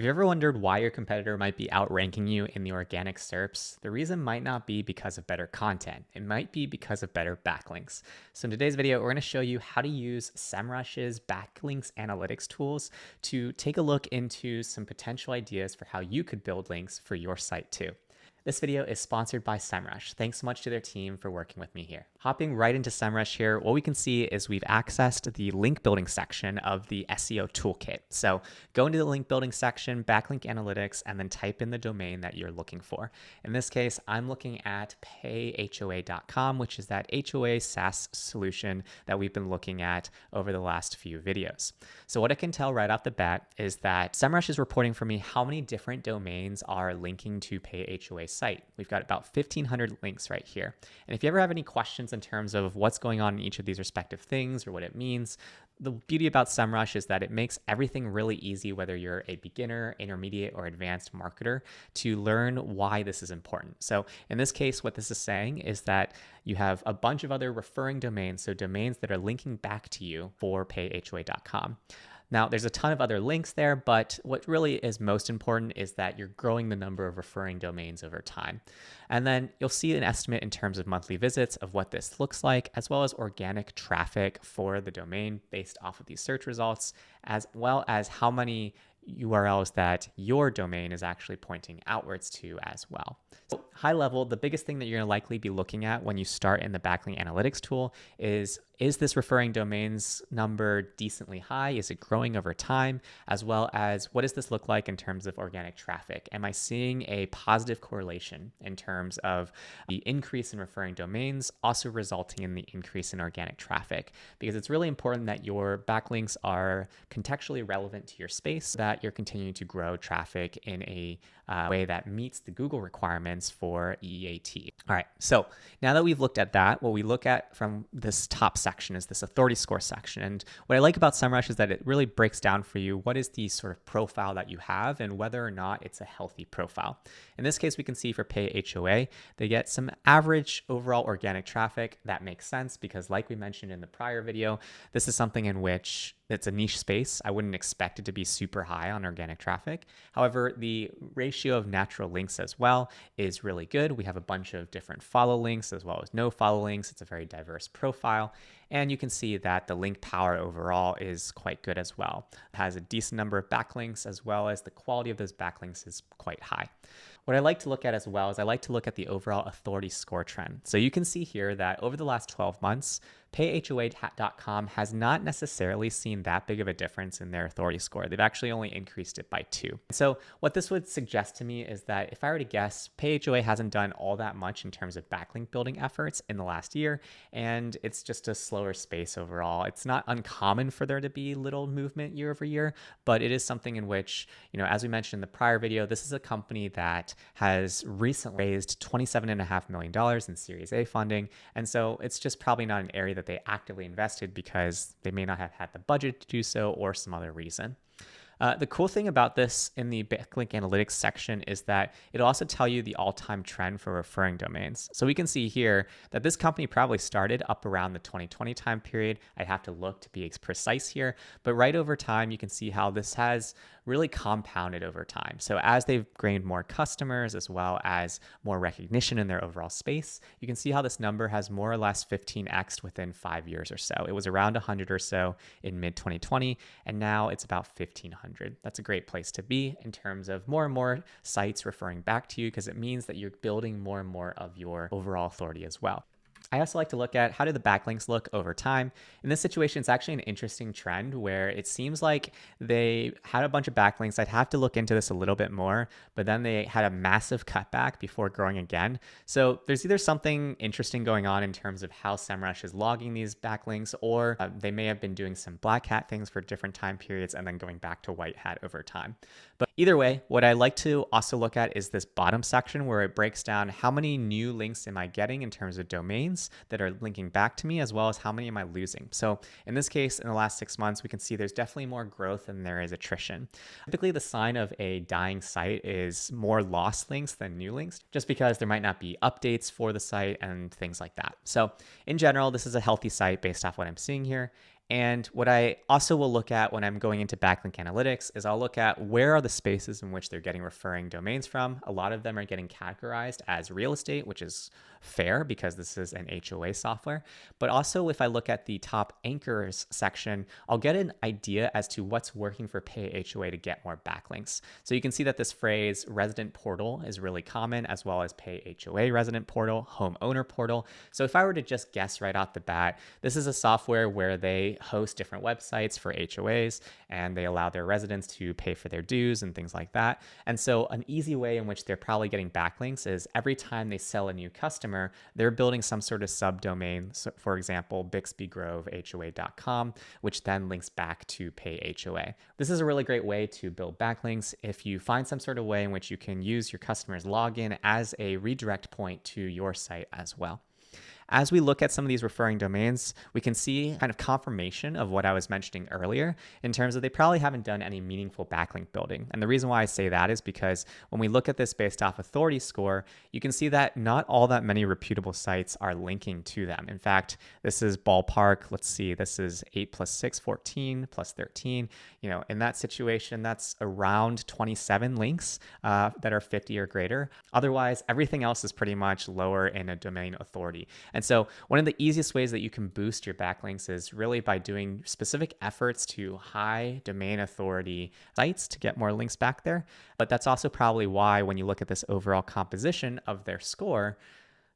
If you ever wondered why your competitor might be outranking you in the organic SERPs, the reason might not be because of better content. It might be because of better backlinks. So in today's video, we're going to show you how to use Semrush's backlinks analytics tools to take a look into some potential ideas for how you could build links for your site too. This video is sponsored by Semrush. Thanks so much to their team for working with me here. Hopping right into Semrush here, what we can see is we've accessed the link building section of the SEO toolkit. So go into the link building section, backlink analytics, and then type in the domain that you're looking for. In this case, I'm looking at PayHOA.com, which is that HOA SaaS solution that we've been looking at over the last few videos. So what I can tell right off the bat is that Semrush is reporting for me how many different domains are linking to PayHOA site. We've got about 1,500 links right here. And if you ever have any questions in terms of what's going on in each of these respective things or what it means, the beauty about Semrush is that it makes everything really easy, whether you're a beginner, intermediate, or advanced marketer, to learn why this is important. So in this case, what this is saying is that you have a bunch of other referring domains, so domains that are linking back to you for payhoa.com. Now, there's a ton of other links there, but what really is most important is that you're growing the number of referring domains over time. And then you'll see an estimate in terms of monthly visits of what this looks like, as well as organic traffic for the domain based off of these search results, as well as how many URLs that your domain is actually pointing outwards to as well. So high level, the biggest thing that you're going to likely be looking at when you start in the backlink analytics tool is this referring domains number decently high? Is it growing over time? As well as what does this look like in terms of organic traffic? Am I seeing a positive correlation in terms of the increase in referring domains also resulting in the increase in organic traffic? Because it's really important that your backlinks are contextually relevant to your space, that you're continuing to grow traffic in a way that meets the Google requirements for EAT. All right, so now that we've looked at that, what we look at from this top section is this authority score section. And what I like about Semrush is that it really breaks down for you what is the sort of profile that you have and whether or not it's a healthy profile. In this case, we can see for PayHOA, they get some average overall organic traffic. That makes sense because like we mentioned in the prior video, this is something in which it's a niche space. I wouldn't expect it to be super high on organic traffic. However, the ratio of natural links as well is really good. We have a bunch of different follow links as well as no follow links. It's a very diverse profile. And you can see that the link power overall is quite good as well. It has a decent number of backlinks as well as the quality of those backlinks is quite high. What I like to look at as well is I like to look at the overall authority score trend. So you can see here that over the last 12 months, PayHOA.com has not necessarily seen that big of a difference in their authority score. They've actually only increased it by 2. So what this would suggest to me is that if I were to guess, PayHOA hasn't done all that much in terms of backlink building efforts in the last year, and it's just a slower space overall. It's not uncommon for there to be little movement year over year, but it is something in which, as we mentioned in the prior video, this is a company that has recently raised $27.5 million in Series A funding, and so it's just probably not an area that they actively invested because they may not have had the budget to do so or some other reason. The cool thing about this in the backlink analytics section is that it'll also tell you the all-time trend for referring domains. So we can see here that this company probably started up around the 2020 time period. I'd have to look to be precise here, but right over time, you can see how this has really compounded over time. So as they've gained more customers as well as more recognition in their overall space, you can see how this number has more or less 15x'd within 5 years or so. It was around 100 or so in mid 2020, and now it's about 1,500. That's a great place to be in terms of more and more sites referring back to you because it means that you're building more and more of your overall authority as well. I also like to look at how do the backlinks look over time. In this situation, it's actually an interesting trend where it seems like they had a bunch of backlinks. I'd have to look into this a little bit more, but then they had a massive cutback before growing again. So there's either something interesting going on in terms of how Semrush is logging these backlinks, or they may have been doing some black hat things for different time periods and then going back to white hat over time. But either way, what I like to also look at is this bottom section where it breaks down how many new links am I getting in terms of domains that are linking back to me, as well as how many am I losing. So in this case, in the last 6 months, we can see there's definitely more growth than there is attrition. Typically, the sign of a dying site is more lost links than new links, just because there might not be updates for the site and things like that. So in general, this is a healthy site based off what I'm seeing here. And what I also will look at when I'm going into backlink analytics is I'll look at where are the spaces in which they're getting referring domains from. A lot of them are getting categorized as real estate, which is fair because this is an HOA software. But also if I look at the top anchors section, I'll get an idea as to what's working for PayHOA to get more backlinks. So you can see that this phrase resident portal is really common, as well as PayHOA resident portal, homeowner portal. So if I were to just guess right off the bat, this is a software where they host different websites for HOAs and they allow their residents to pay for their dues and things like that. And so an easy way in which they're probably getting backlinks is every time they sell a new customer, they're building some sort of subdomain. So for example, BixbyGroveHOA.com, which then links back to PayHOA. This is a really great way to build backlinks if you find some sort of way in which you can use your customer's login as a redirect point to your site as well. As we look at some of these referring domains, we can see kind of confirmation of what I was mentioning earlier in terms of they probably haven't done any meaningful backlink building. And the reason why I say that is because when we look at this based off authority score, you can see that not all that many reputable sites are linking to them. In fact, this is ballpark. Let's see, this is 8 plus 6, 14 plus 13. In that situation, that's around 27 links that are 50 or greater. Otherwise, everything else is pretty much lower in a domain authority. And so one of the easiest ways that you can boost your backlinks is really by doing specific efforts to high domain authority sites to get more links back there. But that's also probably why when you look at this overall composition of their score,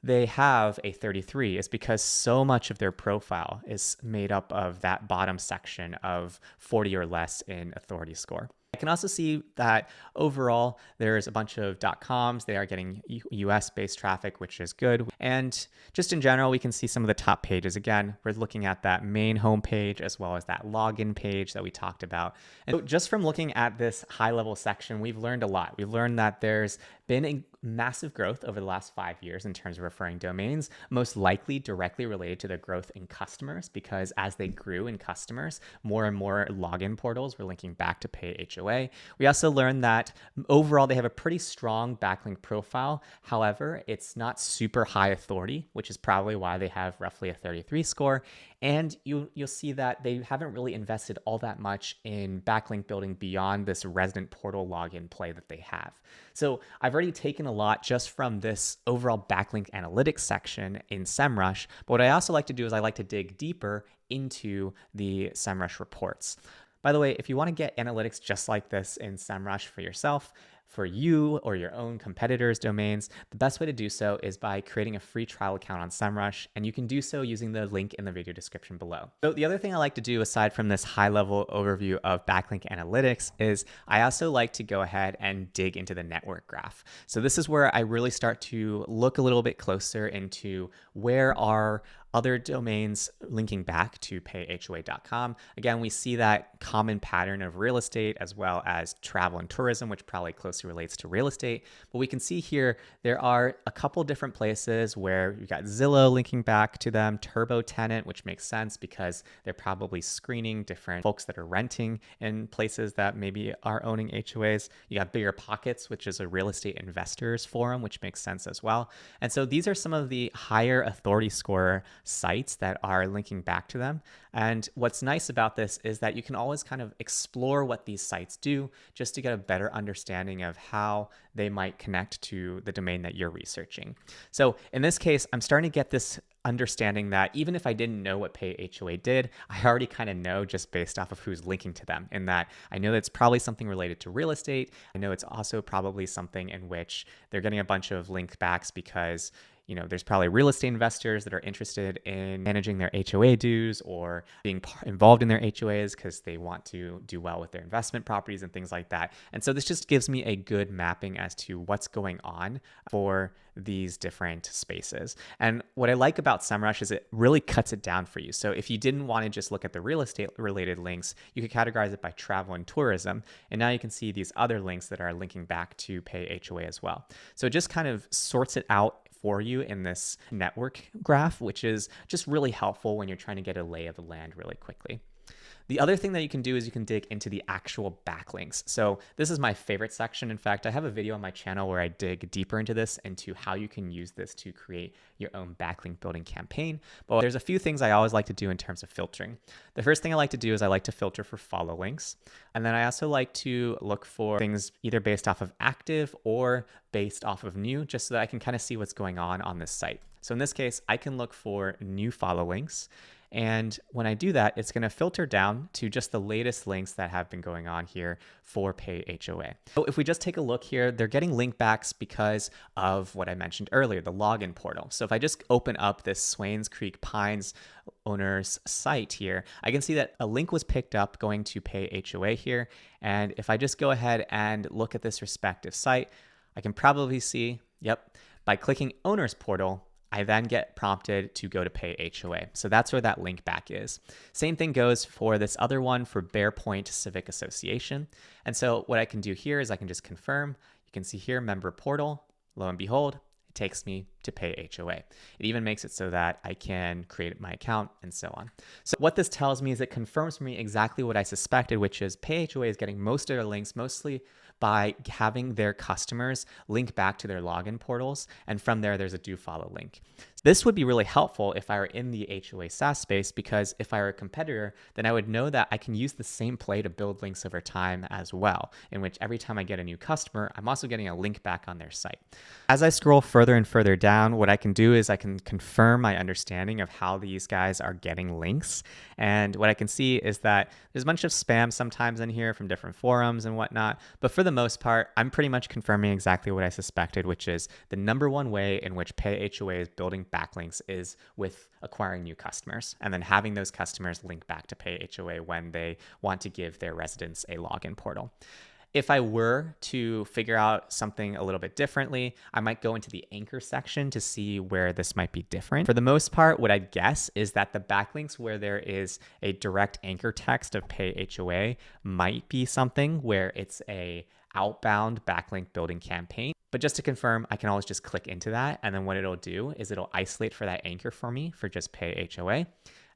they have a 33 is because so much of their profile is made up of that bottom section of 40 or less in authority score. I can also see that overall there's a bunch of .coms. They are getting US-based traffic, which is good. And just in general, we can see some of the top pages. Again, we're looking at that main homepage as well as that login page that we talked about. And so just from looking at this high-level section, we've learned a lot. We've learned that there's been a massive growth over the last 5 years in terms of referring domains, most likely directly related to the growth in customers, because as they grew in customers, more and more login portals were linking back to PayHOA. We also learned that overall they have a pretty strong backlink profile. However, it's not super high authority, which is probably why they have roughly a 33 score. And you'll see that they haven't really invested all that much in backlink building beyond this resident portal login play that they have. So I've already taken a lot just from this overall backlink analytics section in Semrush. But what I also like to do is I like to dig deeper into the Semrush reports. By the way, if you want to get analytics just like this in Semrush for yourself, for you or your own competitors' domains, the best way to do so is by creating a free trial account on Semrush, and you can do so using the link in the video description below. So the other thing I like to do aside from this high-level overview of backlink analytics is I also like to go ahead and dig into the network graph. So this is where I really start to look a little bit closer into where are other domains linking back to payhoa.com. Again, we see that common pattern of real estate as well as travel and tourism, which probably closely relates to real estate. But we can see here, there are a couple different places where you've got Zillow linking back to them, Turbo Tenant, which makes sense because they're probably screening different folks that are renting in places that maybe are owning HOAs. You got Bigger Pockets, which is a real estate investors forum, which makes sense as well. And so these are some of the higher authority score sites that are linking back to them. And what's nice about this is that you can always kind of explore what these sites do just to get a better understanding of how they might connect to the domain that you're researching. So in this case, I'm starting to get this understanding that even if I didn't know what PayHOA did, I already kind of know just based off of who's linking to them, in that I know that it's probably something related to real estate. I know it's also probably something in which they're getting a bunch of link backs because there's probably real estate investors that are interested in managing their HOA dues or being involved in their HOAs because they want to do well with their investment properties and things like that. And so this just gives me a good mapping as to what's going on for these different spaces. And what I like about Semrush is it really cuts it down for you. So if you didn't want to just look at the real estate related links, you could categorize it by travel and tourism. And now you can see these other links that are linking back to PayHOA as well. So it just kind of sorts it out for you in this network graph, which is just really helpful when you're trying to get a lay of the land really quickly. The other thing that you can do is you can dig into the actual backlinks. So this is my favorite section. In fact, I have a video on my channel where I dig deeper into this, into how you can use this to create your own backlink building campaign. But there's a few things I always like to do in terms of filtering. The first thing I like to do is I like to filter for follow links. And then I also like to look for things either based off of active or based off of new, just so that I can kind of see what's going on this site. So in this case, I can look for new follow links. And when I do that, it's going to filter down to just the latest links that have been going on here for PayHOA. So if we just take a look here, they're getting link backs because of what I mentioned earlier, the login portal. So if I just open up this Swains Creek Pines owner's site here, I can see that a link was picked up going to PayHOA here. And if I just go ahead and look at this respective site, I can probably see, yep, by clicking owner's portal, I then get prompted to go to PayHOA. So that's where that link back is. Same thing goes for this other one for Bear Point Civic Association. And so what I can do here is I can just confirm. You can see here, member portal. Lo and behold, it takes me to PayHOA. It even makes it so that I can create my account and so on. So what this tells me is it confirms for me exactly what I suspected, which is PayHOA is getting most of their links mostly by having their customers link back to their login portals. And from there, there's a do follow link. This would be really helpful if I were in the HOA SaaS space, because if I were a competitor, then I would know that I can use the same play to build links over time as well, in which every time I get a new customer, I'm also getting a link back on their site. As I scroll further and further down, what I can do is I can confirm my understanding of how these guys are getting links. And what I can see is that there's a bunch of spam sometimes in here from different forums and whatnot. But for the most part, I'm pretty much confirming exactly what I suspected, which is the number one way in which PayHOA is building backlinks is with acquiring new customers and then having those customers link back to PayHOA when they want to give their residents a login portal. If I were to figure out something a little bit differently, I might go into the anchor section to see where this might be different. For the most part, what I'd guess is that the backlinks where there is a direct anchor text of PayHOA might be something where it's a outbound backlink building campaign. But just to confirm, I can always just click into that. And then what it'll do is it'll isolate for that anchor for me for just PayHOA.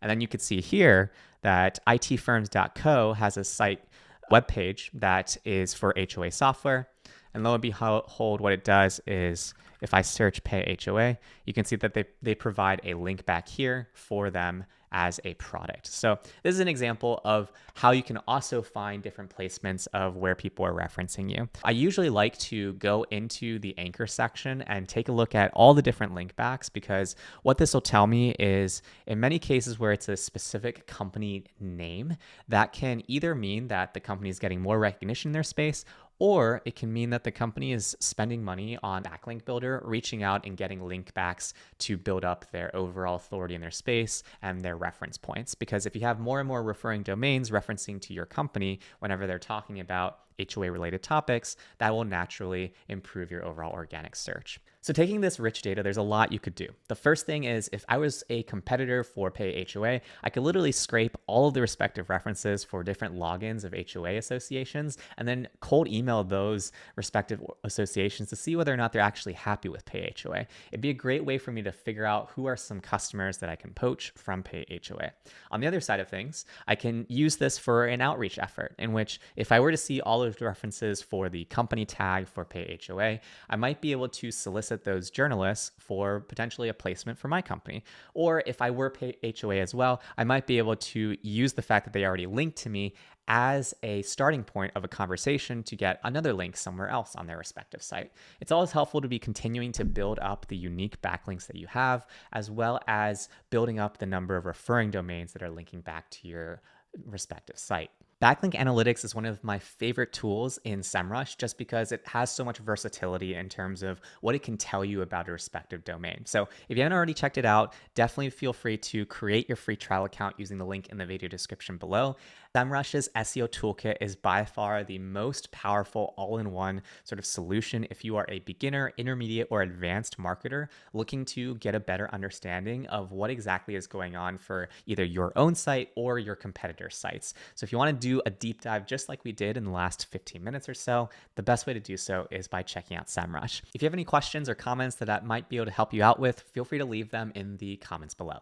And then you could see here that itfirms.co has a site webpage that is for HOA software. And lo and behold, what it does is if I search PayHOA, you can see that they provide a link back here for them as a product. So this is an example of how you can also find different placements of where people are referencing you. I usually like to go into the anchor section and take a look at all the different link backs, because what this will tell me is in many cases where it's a specific company name, that can either mean that the company is getting more recognition in their space, or it can mean that the company is spending money on backlink builder, reaching out and getting link backs to build up their overall authority in their space and their reference points. Because if you have more and more referring domains referencing to your company whenever they're talking about HOA related topics, that will naturally improve your overall organic search. So taking this rich data, there's a lot you could do. The first thing is if I was a competitor for PayHOA, I could literally scrape all of the respective references for different logins of HOA associations and then cold email those respective associations to see whether or not they're actually happy with PayHOA. It'd be a great way for me to figure out who are some customers that I can poach from PayHOA. On the other side of things, I can use this for an outreach effort in which if I were to see all of the references for the company tag for PayHOA, I might be able to solicit those journalists for potentially a placement for my company. Or if I were PayHOA as well, I might be able to use the fact that they already linked to me as a starting point of a conversation to get another link somewhere else on their respective site. It's always helpful to be continuing to build up the unique backlinks that you have, as well as building up the number of referring domains that are linking back to your respective site. Backlink Analytics is one of my favorite tools in Semrush just because it has so much versatility in terms of what it can tell you about a respective domain. So if you haven't already checked it out, definitely feel free to create your free trial account using the link in the video description below. Semrush's SEO toolkit is by far the most powerful all-in-one sort of solution if you are a beginner, intermediate, or advanced marketer looking to get a better understanding of what exactly is going on for either your own site or your competitor sites. So if you want to do a deep dive just like we did in the last 15 minutes or so, the best way to do so is by checking out Semrush. If you have any questions or comments that I might be able to help you out with, feel free to leave them in the comments below.